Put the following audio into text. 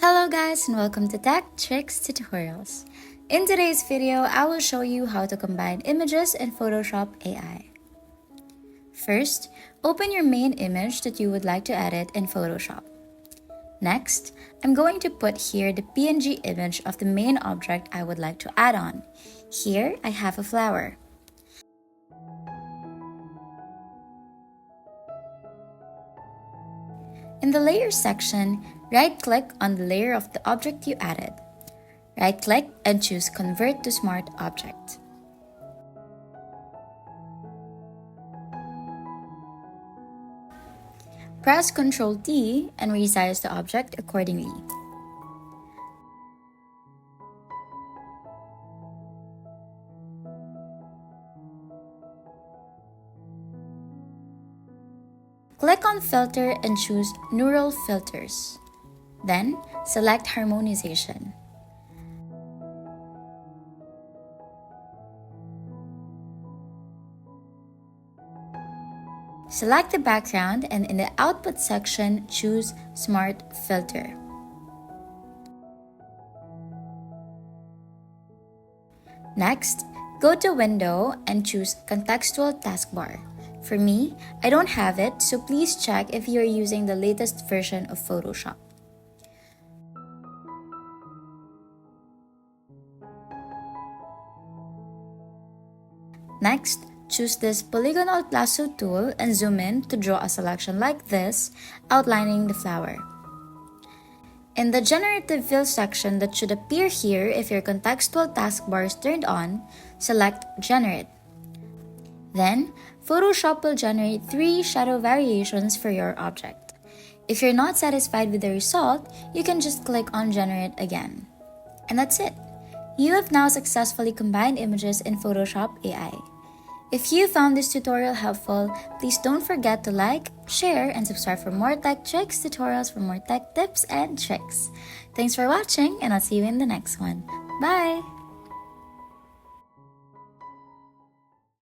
Hello guys and welcome to Tech Tricks Tutorials. In today's video, I will show you how to combine images in Photoshop AI. First, open your main image that you would like to edit in Photoshop. Next, I'm going to put here the PNG image of the main object I would like to add on. Here, I have a flower. In the Layers section, right-click on the layer of the object you added. Right-click and choose Convert to Smart Object. Press Ctrl-T and resize the object accordingly. Click on Filter and choose Neural Filters. Then, select Harmonization. Select the background and in the Output section, choose Smart Filter. Next, go to Window and choose Contextual Taskbar. For me, I don't have it, so please check if you are using the latest version of Photoshop. Next, choose this polygonal lasso tool and zoom in to draw a selection like this, outlining the flower. In the Generative Fill section that should appear here if your contextual taskbar is turned on, select Generate. Then, Photoshop will generate 3 shadow variations for your object. If you're not satisfied with the result, you can just click on Generate again. And that's it! You have now successfully combined images in Photoshop AI. If you found this tutorial helpful, please don't forget to like, share, and subscribe for more tech tricks tutorials for more tech tips and tricks. Thanks for watching, and I'll see you in the next one. Bye!